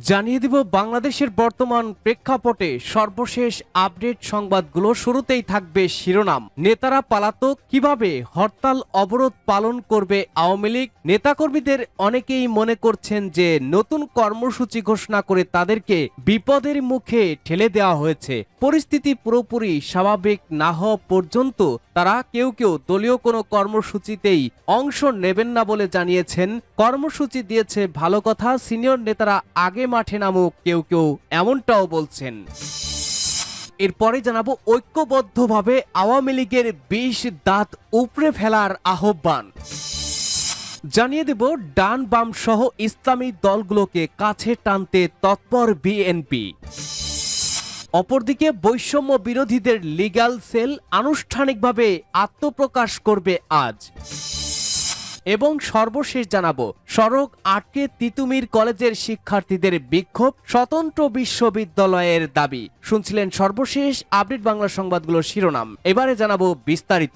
জানিয়ে দিব বাংলাদেশের বর্তমান প্রেক্ষাপটে সর্বশেষ আপডেট সংবাদগুলো। শুরুতেই থাকবে শিরোনাম। নেতারা পালাতক, কিভাবে হরতাল অবরোধ পালন করবে আওয়ামী লীগ। নেতাকর্মীদের অনেকেই মনে করছেন যে নতুন কর্মসূচি ঘোষণা করে তাদেরকে বিপদের মুখে ঠেলে দেওয়া হয়েছে। পরিস্থিতি পুরোপুরি স্বাভাবিক না হওয়া পর্যন্ত তারা কেউ কেউ দলীয় কোনো কর্মসূচিতেই অংশ নেবেন না বলে জানিয়েছেন। কর্মসূচি দিয়েছে ভালো কথা, সিনিয়র নেতারা আগে মাঠে নামুক কেউ কেউ এমনটাও বলছেন। এরপরে জানাবো ঐক্যবদ্ধভাবে আওয়ামী লীগের ২০ দাঁত উপড়ে ফেলার আহ্বান। জানিয়ে দেব ডান বাম সহ ইসলামী দলগুলোকে কাছে টানতে তৎপর বিএনপি। অপরদিকে বৈষম্য বিরোধীদের লিগ্যাল সেল আনুষ্ঠানিকভাবে আত্মপ্রকাশ করবে আজ। এবং সর্বশেষ জানাবো সড়ক আটকে তিতুমির কলেজের শিক্ষার্থীদের বিক্ষোভ, স্বতন্ত্র বিশ্ববিদ্যালয়ের দাবি। শুনছিলেন সর্বশেষ আপডেট বাংলা সংবাদগুলোর শিরোনাম। এবারে জানাবো বিস্তারিত।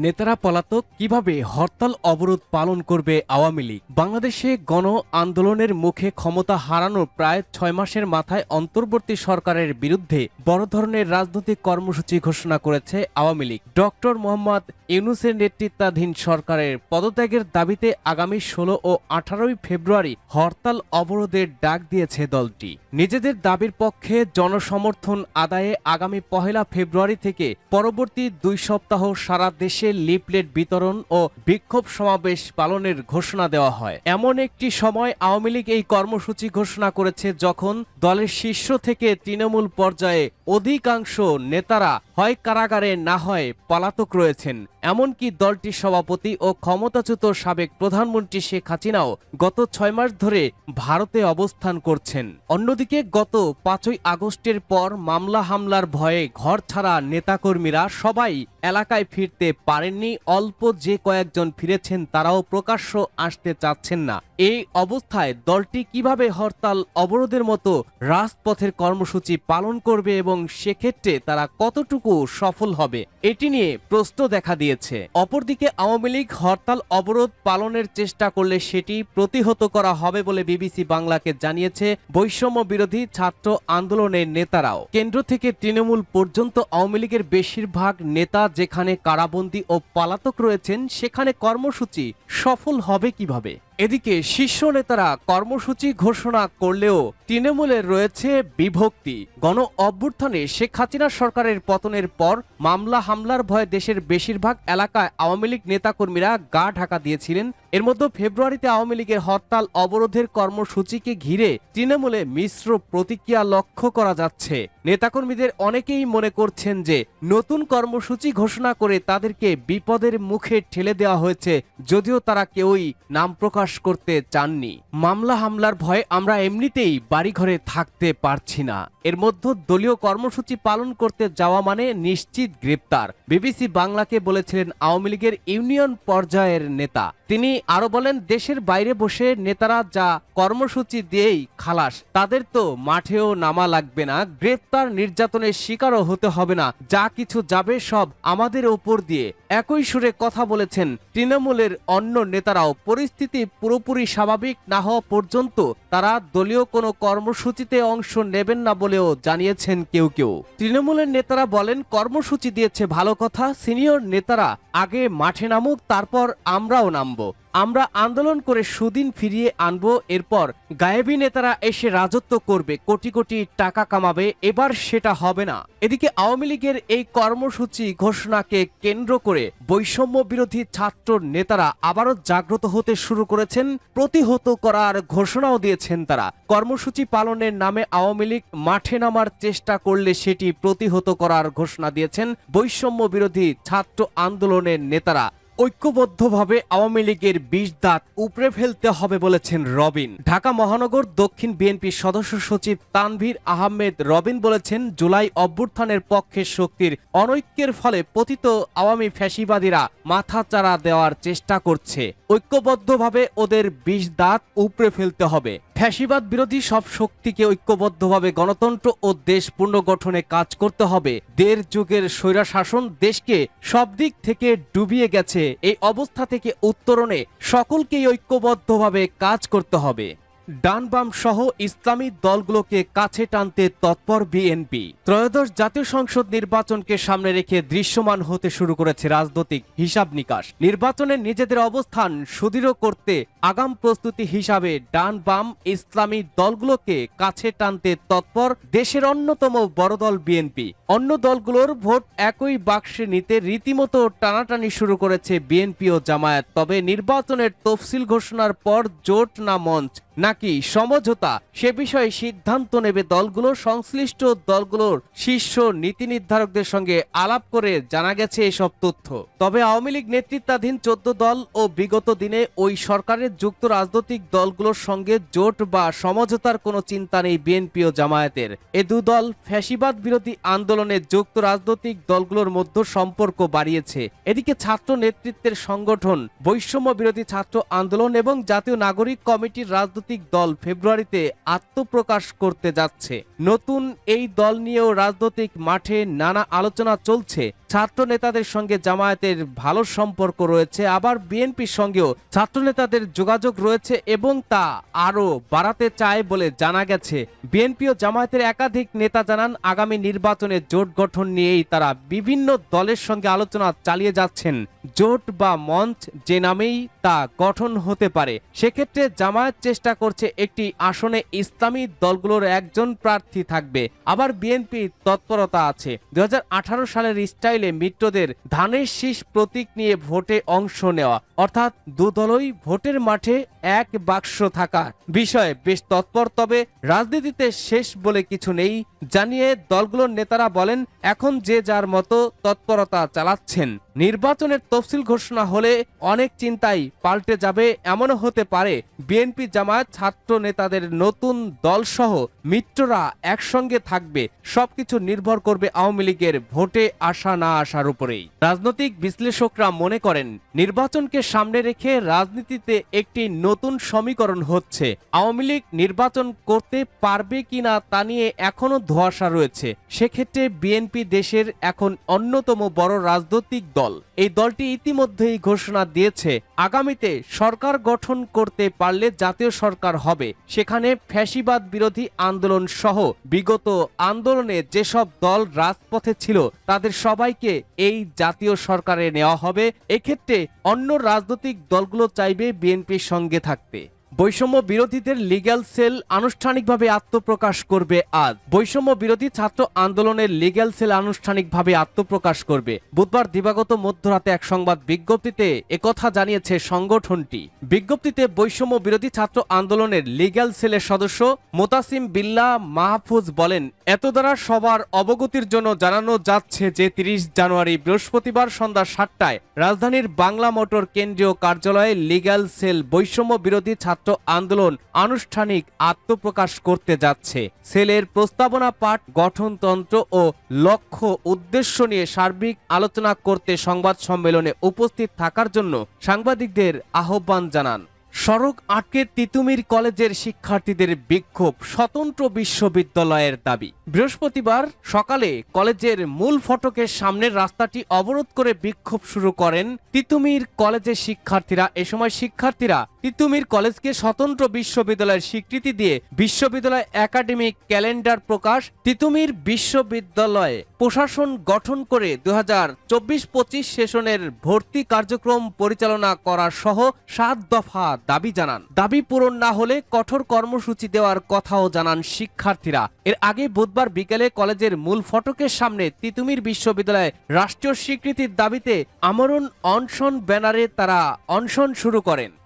নেতারা পলাতক, কিভাবে হরতাল অবরোধ পালন করবে আওয়ামী লীগ। বাংলাদেশে গণ আন্দোলনের মুখে ক্ষমতা হারানোর প্রায় ৬ মাসের মাথায় অন্তর্বর্তী সরকারের বিরুদ্ধে বড় ধরনের রাজনৈতিক কর্মসূচি ঘোষণা করেছে আওয়ামী লীগ। ডক্টর মোহাম্মদ ইউনূসের নেতৃত্বাধীন সরকারের পদত্যাগের দাবিতে আগামী ১৬ ও ১৮ ফেব্রুয়ারি হরতাল অবরোধের ডাক দিয়েছে দলটি। নিজেদের দাবির পক্ষে জনসমর্থন আদায়ে আগামী ১ ফেব্রুয়ারি থেকে পরবর্তী ২ সপ্তাহ সারা দেশে লিফলেট বিতরণ ও বিক্ষোভ সমাবেশ পালনের ঘোষণা দেওয়া হয়। এমন একটি সময় আওয়ামী লীগ এই কর্মসূচি ঘোষণা করেছে যখন দলের শীর্ষ থেকে তৃণমূল পর্যায়ে অধিকাংশ নেতারা হয় কারাগারে না হয় পলাতক রয়েছেন। এমনকি দলটির সভাপতি ও ক্ষমতাচ্যুত সাবেক প্রধানমন্ত্রী শেখ হাসিনাও গত ৬ মাস ধরে ভারতে অবস্থান করছেন। অন্যদিকে গত ৫ই আগস্টের পর মামলা হামলার ভয়ে ঘর ছাড়া নেতাকর্মীরা সবাই এলাকায় ফিরতে পারেননি। অল্প যে কয়েকজন ফিরেছেন তারাও প্রকাশ্য আসতে চাচ্ছেন না। এই অবস্থায় দলটি কিভাবে হরতাল অবরোধের মতো রাজপথের কর্মসূচি পালন করবে এবং সেক্ষেত্রে তারা কতটুকু সফল হবে, এটি নিয়ে প্রশ্ন দেখা দিয়েছে। অপরদিকে আওয়ামী লীগ হরতাল অবরোধ পালনের চেষ্টা করলে সেটি প্রতিহত করা হবে বলে বিবিসি বাংলাকে জানিয়েছে বৈষম্য বিরোধী ছাত্র আন্দোলনের নেতারাও। কেন্দ্র থেকে তৃণমূল পর্যন্ত আওয়ামী লীগের বেশিরভাগ নেতা যেখানে কারাবন্দী ও পলাতক রয়েছেন সেখানে কর্মসূচি সফল হবে কিভাবে। এদিকে শীর্ষ নেতারা কর্মসূচি ঘোষণা করলেও তৃণমূলের রয়েছে বিভক্তি। গণ অভ্যুত্থানে শেখ হাসিনা সরকারের পতনের পর মামলা হামলার ভয়ে দেশের বেশিরভাগ এলাকায় আওয়ামী লীগ নেতাকর্মীরা গা ঢাকা দিয়েছিলেন। এর মধ্যে ফেব্রুয়ারিতে আওয়ামী লীগের হরতাল অবরোধের কর্মসূচিকে ঘিরে তৃণমূলে মিশ্র প্রতিক্রিয়া লক্ষ্য করা যাচ্ছে। নেতাকর্মীদের অনেকেই মনে করছেন যে নতুন কর্মসূচি ঘোষণা করে তাদেরকে বিপদের মুখে ঠেলে দেওয়া হয়েছে, যদিও তারা কেউই নাম প্রকাশ করতে চাননি। মামলা হামলার ভয়ে আমরা এমনিতেই বাড়িঘরে থাকতে পারছি না। এর মধ্যে দলীয় কর্মসূচি পালন করতে যাওয়া মানে নিশ্চিত গ্রেপ্তার, বিবিসি বাংলাকে বলেছিলেন আওয়ামী লীগের ইউনিয়ন পর্যায়ের নেতা। তিনি আরো বলেন, দেশের বাইরে বসে নেতারা যা কর্মসূচি দিয়েই খালাস, তাদের তো মাঠেও নামা লাগবে না, গ্রেপ্তার নির্যাতনের শিকারও হতে হবে না, যা কিছু যাবে সব আমাদের ওপর দিয়ে। একই সুরে কথা বলেছেন তৃণমূলের অন্য নেতারাও। পরিস্থিতি পুরোপুরি স্বাভাবিক না হওয়া পর্যন্ত তারা দলীয় কোনো কর্মসূচিতে অংশ নেবেন না বলেও জানিয়েছেন কেউ কেউ। তৃণমূলের নেতারা বলেন, কর্মসূচি দিয়েছে ভালো কথা, সিনিয়র নেতারা আগে মাঠে নামুক, তারপর আমরাও নামবো। আমরা আন্দোলন করে সুদিন ফিরিয়ে আনবো, এরপর গায়েবী নেতারা এসে রাজত্ব করবে, কোটি কোটি টাকা কামাবে, এবার সেটা হবে না। এদিকে আওয়ামী লীগের এই কর্মসূচি ঘোষণাকে কেন্দ্র করে বৈষম্য বিরোধী ছাত্র নেতারা আবারও জাগ্রত হতে শুরু করেছেন। প্রতিহত করার ঘোষণাও দিয়েছেন তারা। কর্মসূচি পালনের নামে আওয়ামী লীগ মাঠে নামার চেষ্টা করলে সেটি প্রতিহত করার ঘোষণা দিয়েছেন বৈষম্য বিরোধী ছাত্র আন্দোলনের নেতারা। ঐক্যবদ্ধভাবে আওয়ামী লীগের ২০ দাঁত উপড়ে ফেলতে হবে বলেছেন রবিন। ঢাকা মহানগর দক্ষিণ বিএনপির সদস্য সচিব তানভীর আহমেদ রবিন বলেছেন, জুলাই অভ্যুত্থানের পক্ষের শক্তির অনৈক্যের ফলে পতিত আওয়ামী ফ্যাসিবাদীরা মাথাচাড়া দেওয়ার চেষ্টা করছে। ঐক্যবদ্ধভাবে ওদের ২০ দাঁত উপড়ে ফেলতে হবে। ফ্যাসিবাদ বিরোধী সব শক্তিকে ঐক্যবদ্ধভাবে গণতন্ত্র ও দেশ পুনর্গঠনে কাজ করতে হবে। ১.৫ যুগের স্বৈরশাসন দেশকে সব দিক থেকে ডুবিয়ে গেছে। এই অবস্থা থেকে উত্তরণে সকলকেই ঐক্যবদ্ধভাবে কাজ করতে হবে। ডান বাম সহ ইসলামী দলগুলোকে কাছে টানতে তৎপর বিএনপি। ত্রয়োদশ জাতীয় সংসদ নির্বাচনকে সামনে রেখে দৃশ্যমান হতে শুরু করেছে রাজনৈতিক হিসাব নিকাশ। নির্বাচনে নিজেদের অবস্থান সুদৃঢ় করতে আগাম প্রস্তুতি হিসাবে ডান বাম ইসলামী দলগুলোকে কাছে টানতে তৎপর দেশের অন্যতম বড় দল বিএনপি। অন্য দলগুলোর ভোট একই বাক্সে নিতে রীতিমতো টানাটানি শুরু করেছে বিএনপি ও জামায়াত। তবে নির্বাচনের তফসিল ঘোষণার পর জোট না মঞ্চ নাকি সমঝোতা সে বিষয়ে সিদ্ধান্ত নেবে দলগুলো। সংশ্লিষ্ট দলগুলোর শীর্ষ নীতি নির্ধারকদের সঙ্গে আলাপ করে জানা গেছে এসব তথ্য। তবে আওয়ামী লীগ নেতৃত্বাধীন 14 দল ও বিগত দিনে ওই সরকারের যুক্ত রাজনৈতিক দলগুলোর সঙ্গে জোট বা সমঝোতার কোনো চিন্তা নেই বিএনপি ও জামায়াতের। এ দু দল ফ্যাসিবাদ বিরোধী আন্দোলনে যুক্ত রাজনৈতিক দলগুলোর মধ্যে সম্পর্ক বাড়িয়েছে। এদিকে ছাত্র নেতৃত্বের সংগঠন বৈষম্য বিরোধী ছাত্র আন্দোলন এবং জাতীয় নাগরিক কমিটির রাজনৈতিক দল ফেব্রুয়ারিতে আত্মপ্রকাশ করতে যাচ্ছে। নতুন এই দল নিয়েও রাজনৈতিক মাঠে নানা আলোচনা চলছে। ছাত্র নেতাদের সঙ্গে জামায়াতের ভালো সম্পর্ক রয়েছে, আবার বিএনপির সঙ্গেও ছাত্র নেতাদের যোগাযোগ রয়েছে এবং তা আরও বাড়াতে চায় বলে জানা গেছে। বিএনপি ও জামায়াতের একাধিক নেতা জানান, আগামী নির্বাচনে জোট গঠন নিয়েই তারা বিভিন্ন দলের সঙ্গে আলোচনা চালিয়ে যাচ্ছেন। জোট বা মঞ্চ যে নামেই তা গঠন হতে পারে। সেক্ষেত্রে জামায়াত চেষ্টা করছে একটি আসনে ইসলামী দলগুলোর একজন প্রার্থী থাকবে। আবার বিএনপি তৎপরতা আছে 2018 সালের স্টাইলে মিত্রদের ধানের শীষ প্রতীক নিয়ে ভোটে অংশ নেওয়া, অর্থাৎ দু দলই ভোটের মাঠে এক বাক্স থাকা বিষয়ে বেশ তৎপর। তবে রাজনীতিতে শেষ বলে কিছু নেই জানিয়ে দলগুলোর নেতারা বলেন, এখন যে যার মতো তৎপরতা চালাচ্ছেন। নির্বাচনের তফসিল ঘোষণা হলে অনেক চিন্তাই পাল্টে যাবে। এমনও হতে পারে বিএনপি জামায়াত ছাত্র নেতাদের নতুন দলসহ মিত্ররা একসঙ্গে থাকবে। সবকিছু নির্ভর করবে আওয়ামী লীগের ভোটে আসা না আসার উপরেই। রাজনৈতিক বিশ্লেষকরা মনে করেন, নির্বাচনকে সামনে রেখে রাজনীতিতে একটি নতুন সমীকরণ হচ্ছে। আওয়ামী লীগ নির্বাচন করতে পারবে কিনা তা নিয়ে এখনো ধোঁয়াশা রয়েছে। সেক্ষেত্রে বিএনপি দেশের এখন অন্যতম বড় রাজনৈতিক দল। এই দলটি ইতিমধ্যেই ঘোষণা দিয়েছে, আগামীতে সরকার গঠন করতে পারলে জাতীয় সরকার হবে। সেখানে ফ্যাসিবাদ বিরোধী আন্দোলন সহ বিগত আন্দোলনে যেসব দল রাজপথে ছিল তাদের সবাইকে এই জাতীয় সরকারে নেওয়া হবে। এক্ষেত্রে অন্য রাজনৈতিক দলগুলো চাইবে বিএনপির সঙ্গে থাকতে। বৈষম্য বিরোধীদের লিগ্যাল সেল আনুষ্ঠানিকভাবে আত্মপ্রকাশ করবে আজ। বৈষম্য বিরোধী ছাত্র আন্দোলনের লিগ্যাল সেল আনুষ্ঠানিকভাবে আত্মপ্রকাশ করবে। বুধবার দিবাগত মধ্যরাতে এক সংবাদ বিজ্ঞপ্তিতে একথা জানিয়েছে সংগঠনটি। বিজ্ঞপ্তিতে বৈষম্য বিরোধী ছাত্র আন্দোলনের লিগ্যাল সেলের সদস্য মোতাসিম বিল্লাহ মাহফুজ বলেন, এত দ্বারা সবার অবগতির জন্য জানানো যাচ্ছে যে 30 জানুয়ারি বৃহস্পতিবার সন্ধ্যা 7টায় রাজধানীর বাংলা মোটর কেন্দ্রীয় কার্যালয়ে লিগ্যাল সেল বৈষম্য বিরোধী ছাত্র আন্দোলন আনুষ্ঠানিক আত্মপ্রকাশ করতে যাচ্ছে। সেলের প্রস্তাবনা পাঠ, গঠনতন্ত্র ও লক্ষ্য উদ্দেশ্য নিয়ে সার্বিক আলোচনা করতে সংবাদ সম্মেলনে উপস্থিত থাকার জন্য সাংবাদিকদের আহ্বান জানান। সড়ক আটকে তিতুমির কলেজের শিক্ষার্থীদের বিক্ষোভ, স্বতন্ত্র বিশ্ববিদ্যালয়ের দাবি। বৃহস্পতিবার সকালে কলেজের মূল ফটকের সামনের রাস্তাটি অবরোধ করে বিক্ষোভ শুরু করেন তিতুমির কলেজের শিক্ষার্থীরা। এ সময় শিক্ষার্থীরা তিতুমির কলেজকে স্বতন্ত্র বিশ্ববিদ্যালয়ের স্বীকৃতি দিয়ে বিশ্ববিদ্যালয় একাডেমিক ক্যালেন্ডার প্রকাশ, তিতুমির বিশ্ববিদ্যালয়ে প্রশাসন গঠন করে 2024-25 সেশনের ভর্তি কার্যক্রম পরিচালনা করা সহ 7 দফা দাবি জানান। দাবি পূরণ না হলে কঠোর কর্মসূচি দেওয়ার কথাও জানান শিক্ষার্থীরা। এর আগে বুধবার বিকেলে কলেজের মূল ফটকের সামনে তিতুমির বিশ্ববিদ্যালয়ে রাষ্ট্রীয় স্বীকৃতির দাবিতে আমরণ অনশন ব্যানারে তারা অনশন শুরু করেন।